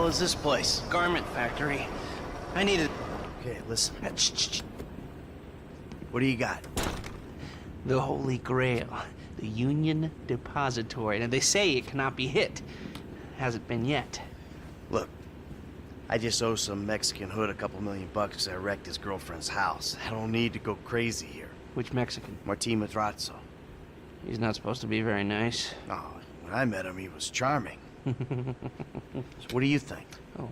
hell is this place? Garment factory. I need a... Okay, listen. What do you got? The Holy Grail. The Union Depository. And they say it cannot be hit. Hasn't been yet. Look, I just owe some Mexican hood a couple $1 million because I wrecked his girlfriend's house. I don't need to go crazy here. Which Mexican? Martin Madrazo. He's not supposed to be very nice. Oh, when I met him, he was charming. So what do you think? Oh,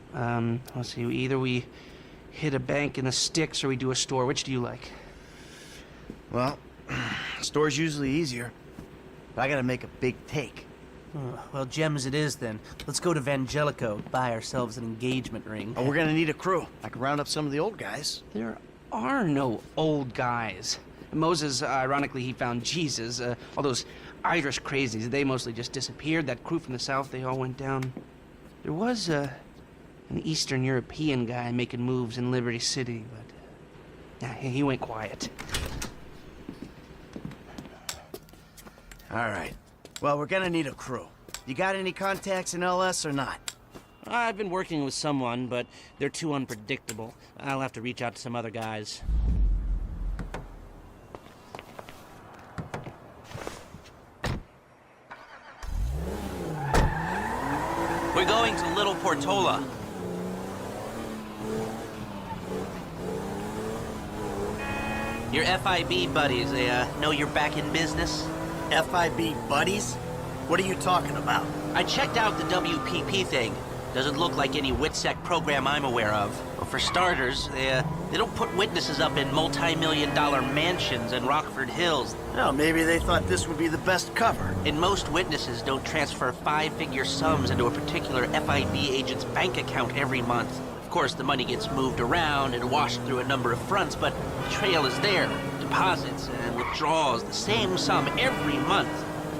let's see. Either we hit a bank in the sticks or we do a store. Which do you like? Well, store's usually easier, but I gotta make a big take. Well, gems it is then. Let's go to Vangelico, buy ourselves an engagement ring. Oh, we're gonna need a crew. I can round up some of the old guys. There are no old guys. Moses, ironically, he found Jesus. All those Irish crazies, they mostly just disappeared. That crew from the south, they all went down. There was an Eastern European guy making moves in Liberty City, but he went quiet. All right. Well, we're gonna need a crew. You got any contacts in LS or not? I've been working with someone, but they're too unpredictable. I'll have to reach out to some other guys. We're going to Little Portola. Your FIB buddies, they know you're back in business? FIB buddies? What are you talking about? I checked out the WPP thing. Doesn't look like any WITSEC program I'm aware of. Well, for starters, they don't put witnesses up in multi-million-dollar mansions in Rockford Hills. No, maybe they thought this would be the best cover. And most witnesses don't transfer five-figure sums into a particular FIB agent's bank account every month. Of course, the money gets moved around and washed through a number of fronts, but the trail is there. Deposits and withdrawals, the same sum every month.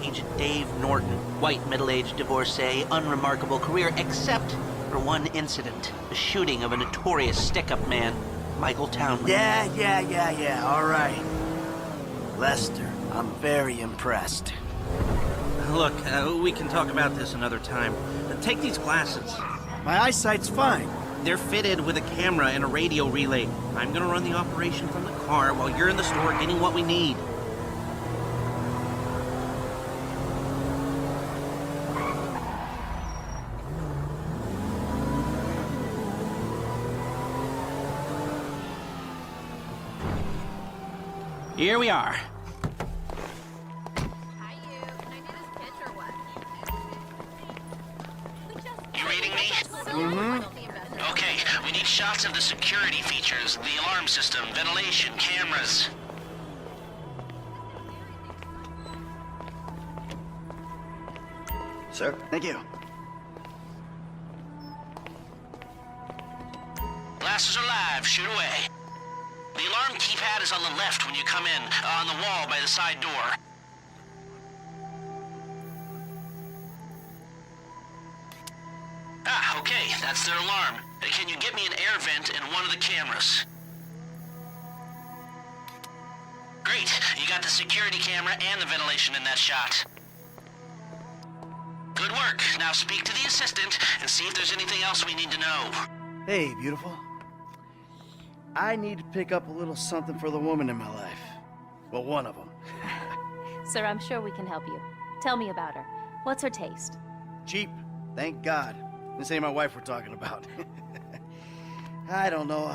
Agent Dave Norton, white middle-aged divorcee, unremarkable career, except for one incident. The shooting of a notorious stick-up man, Michael Townley. Yeah, all right. Lester, I'm very impressed. Look, we can talk about this another time. Take these glasses. My eyesight's fine. They're fitted with a camera and a radio relay. I'm gonna run the operation from the car while you're in the store getting what we need. Here we are. Hi, you. Can I do this pitch or what? You reading me? Okay, we need shots of the security features, the alarm system, ventilation, cameras. Sir, thank you. Glasses are live, shoot away. The alarm keypad is on the left when you come in, on the wall by the side door. Ah, okay, that's their alarm. Can you get me an air vent in one of the cameras? Great, you got the security camera and the ventilation in that shot. Good work. Now speak to the assistant and see if there's anything else we need to know. Hey, beautiful. I need to pick up a little something for the woman in my life. Well, one of them. Sir, I'm sure we can help you. Tell me about her. What's her taste? Cheap, thank God. This ain't my wife we're talking about. I don't know.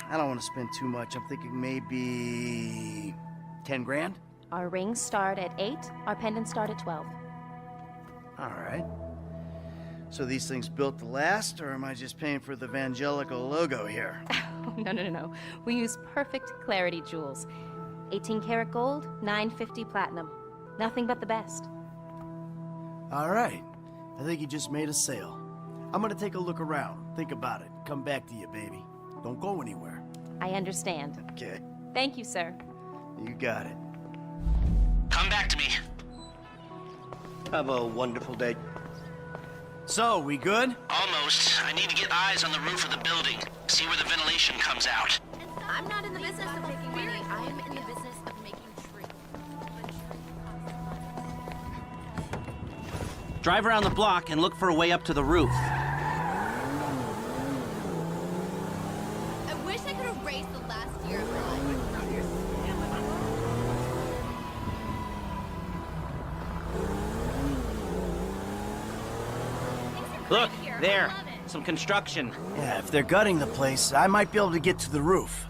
I don't want to spend too much. I'm thinking maybe 10 grand? Our rings start at 8, our pendants start at 12. All right. So these things built to last, or am I just paying for the Vangelico logo here? No. We use perfect clarity jewels. 18 karat gold, 950 platinum. Nothing but the best. All right. I think you just made a sale. I'm gonna take a look around, think about it, come back to you, baby. Don't go anywhere. I understand. Okay. Thank you, sir. You got it. Come back to me. Have a wonderful day. So, we good? Almost. I need to get eyes on the roof of the building. See where the ventilation comes out. I'm not in the business of making money. I'm in the business of making trees. Drive around the block and look for a way up to the roof. Look, there. Some construction. Yeah, if they're gutting the place, I might be able to get to the roof.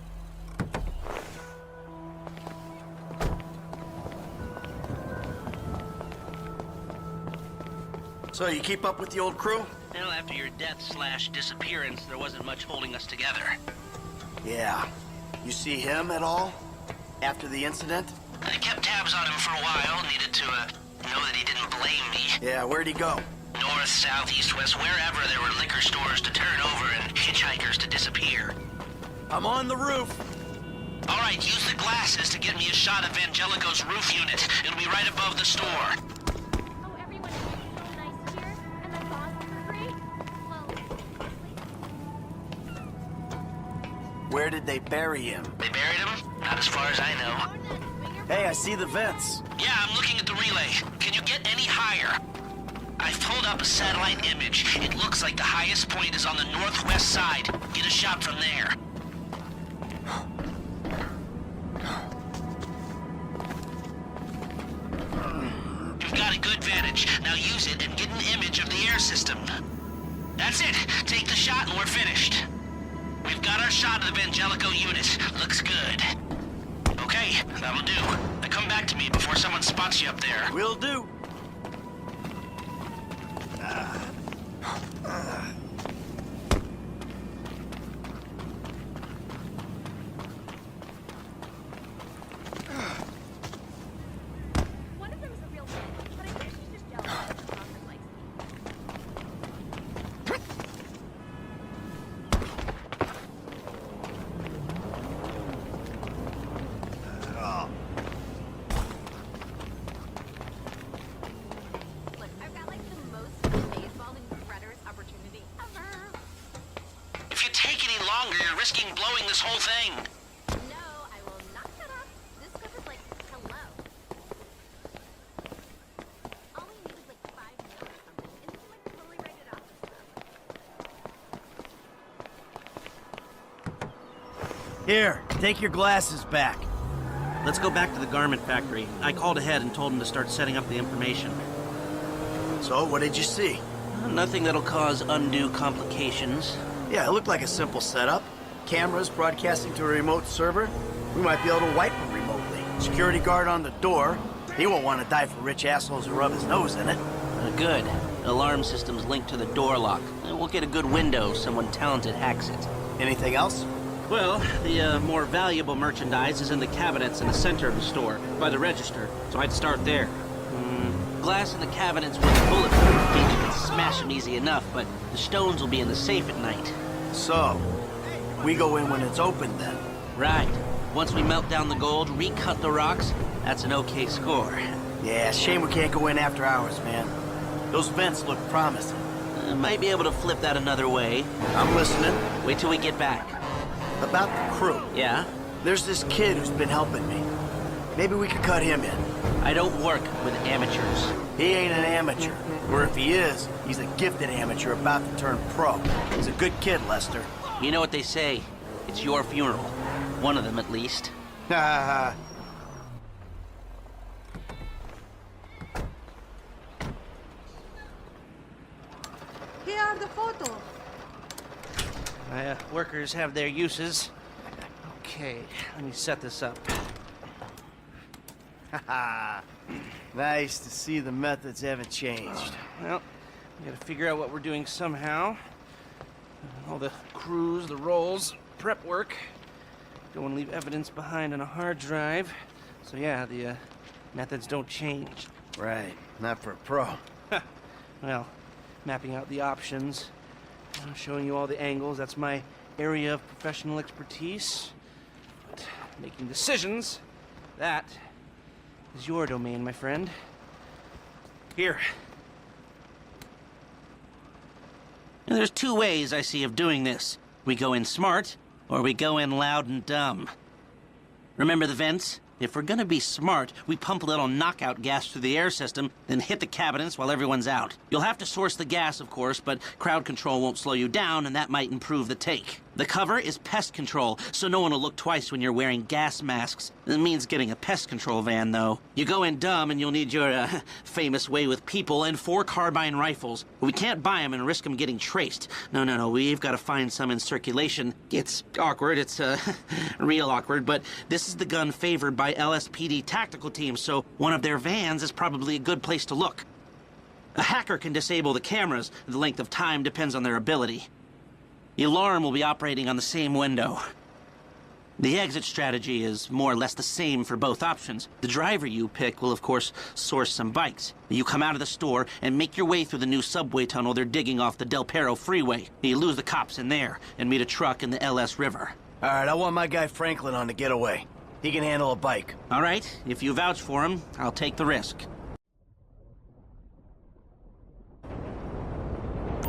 So, you keep up with the old crew? Well, after your death/disappearance, there wasn't much holding us together. Yeah. You see him at all? After the incident? I kept tabs on him for a while, needed to, know that he didn't blame me. Yeah, where'd he go? North, south, east, west, wherever there were liquor stores to turn over and hitchhikers to disappear. I'm on the roof. All right, use the glasses to get me a shot of Angelico's roof unit. It'll be right above the store. Oh, everyone is so nice here, and the boss is free. Well, Where did they bury him? They buried him? Not as far as I know. Hey, I see the vents. Yeah, I'm looking at the relay. Can you get any higher? I've pulled up a satellite image. It looks like the highest point is on the northwest side. Get a shot from there. You've got a good vantage. Now use it and get an image of the air system. That's it. Take the shot and we're finished. We've got our shot of the Angelico unit. Looks good. Okay, that'll do. Now come back to me before someone spots you up there. Will do. one of them is a real bitch, but I think she's just jealous that the boss likes me. Look, I've got like the most baseball and Predators opportunity ever. If you take any longer, you're risking blowing this whole thing. No, I will not shut up. This stuff is like, hello. All we need is like 5 mil or something, and we can like totally write it off and stuff. Here, take your glasses back. Let's go back to the garment factory. I called ahead and told him to start setting up the information. So, what did you see? Nothing that'll cause undue complications. Yeah, it looked like a simple setup. Cameras broadcasting to a remote server. We might be able to wipe them remotely. Security guard on the door. He won't want to die for rich assholes who rub his nose in it. Good. Alarm system's linked to the door lock. We'll get a good window if someone talented hacks it. Anything else? Well, the more valuable merchandise is in the cabinets in the center of the store, by the register, so I'd start there. Glass in the cabinets with bulletproof. Means you can smash them easy enough, but the stones will be in the safe at night. So, we go in when it's open then. Right. Once we melt down the gold, recut the rocks, that's an okay score. Yeah, shame we can't go in after hours, man. Those vents look promising. Might be able to flip that another way. I'm listening. Wait till we get back. About the crew. Yeah? There's this kid who's been helping me. Maybe we could cut him in. I don't work with amateurs. He ain't an amateur. Or if he is, he's a gifted amateur about to turn pro. He's a good kid, Lester. You know what they say. It's your funeral. One of them, at least. Ha ha ha. Here are the photos. Workers have their uses. Okay, let me set this up. Haha. Nice to see the methods haven't changed. Well, we gotta figure out what we're doing somehow. All the crews, the rolls, prep work. Don't want to leave evidence behind on a hard drive. So yeah, the methods don't change. Right, not for a pro. Well, mapping out the options, showing you all the angles, that's my area of professional expertise. But making decisions, that is your domain, my friend. Here. Now, there's 2 ways I see of doing this. We go in smart, or we go in loud and dumb. Remember the vents? If we're gonna be smart, we pump a little knockout gas through the air system, then hit the cabinets while everyone's out. You'll have to source the gas, of course, but crowd control won't slow you down, and that might improve the take. The cover is pest control, so no one will look twice when you're wearing gas masks. It means getting a pest control van, though. You go in dumb and you'll need your, famous way with people and 4 carbine rifles. We can't buy them and risk them getting traced. No, we've got to find some in circulation. It's awkward, it's, real awkward, but this is the gun favored by LSPD tactical teams, so one of their vans is probably a good place to look. A hacker can disable the cameras. The length of time depends on their ability. The alarm will be operating on the same window. The exit strategy is more or less the same for both options. The driver you pick will, of course, source some bikes. You come out of the store and make your way through the new subway tunnel they're digging off the Del Perro freeway. You lose the cops in there and meet a truck in the LS River. All right, I want my guy Franklin on the getaway. He can handle a bike. All right, if you vouch for him, I'll take the risk.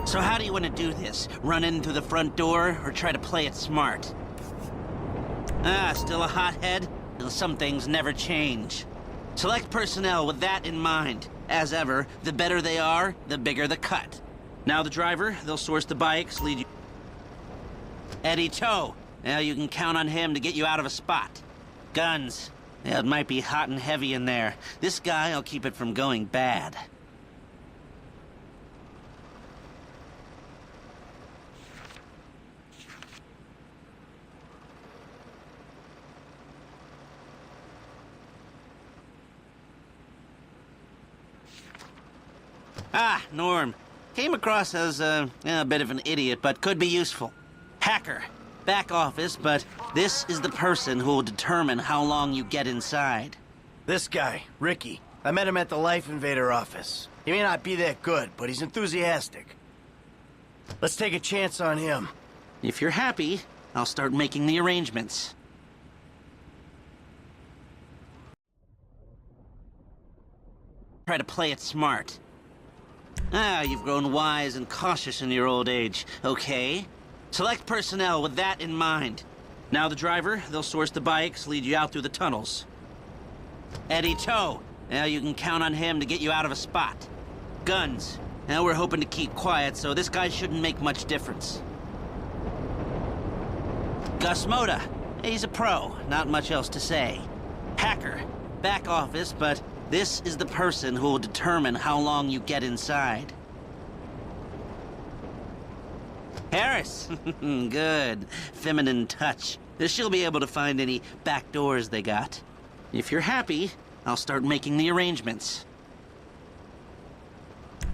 So how do you want to do this? Run in through the front door, or try to play it smart? Still a hothead? Well, some things never change. Select personnel with that in mind. As ever, the better they are, the bigger the cut. Now the driver, they'll source the bikes, lead you... Eddie Tow. Now you can count on him to get you out of a spot. Guns. Yeah, it might be hot and heavy in there. This guy will keep it from going bad. Norm. Came across as a bit of an idiot, but could be useful. Hacker. Back office, but this is the person who will determine how long you get inside. This guy, Ricky. I met him at the Life Invader office. He may not be that good, but he's enthusiastic. Let's take a chance on him. If you're happy, I'll start making the arrangements. Try to play it smart. You've grown wise and cautious in your old age. Okay. Select personnel with that in mind. Now the driver, they'll source the bikes, lead you out through the tunnels. Eddie Tow. Now you can count on him to get you out of a spot. Guns. Now we're hoping to keep quiet, so this guy shouldn't make much difference. Gus Moda. He's a pro. Not much else to say. Hacker. Back office, but this is the person who will determine how long you get inside. Harris. Good. Feminine touch. She'll be able to find any back doors they got. If you're happy, I'll start making the arrangements.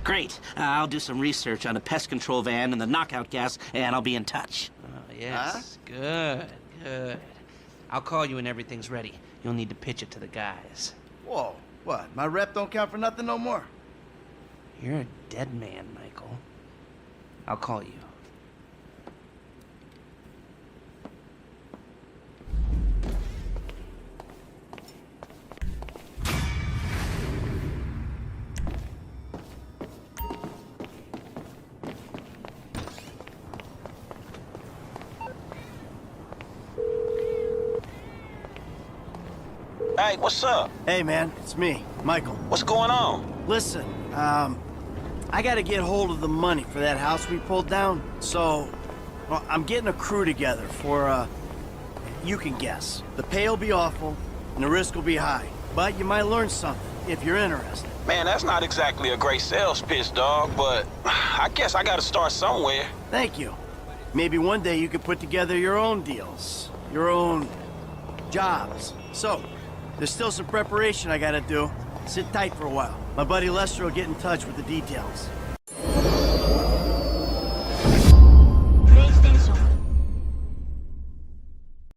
Great. I'll do some research on a pest control van and the knockout gas, and I'll be in touch. Oh, yes. Good. I'll call you when everything's ready. You'll need to pitch it to the guys. Whoa, what? My rep don't count for nothing no more? You're a dead man, Michael. I'll call you. Hey, what's up? Hey, man, it's me, Michael. What's going on? Listen, I gotta get hold of the money for that house we pulled down, so well, I'm getting a crew together for, you can guess. The pay will be awful, and the risk will be high, but you might learn something if you're interested. Man, that's not exactly a great sales pitch, dog, but I guess I gotta start somewhere. Thank you. Maybe one day you could put together your own deals, your own jobs. So, there's still some preparation I gotta do. Sit tight for a while. My buddy Lester will get in touch with the details.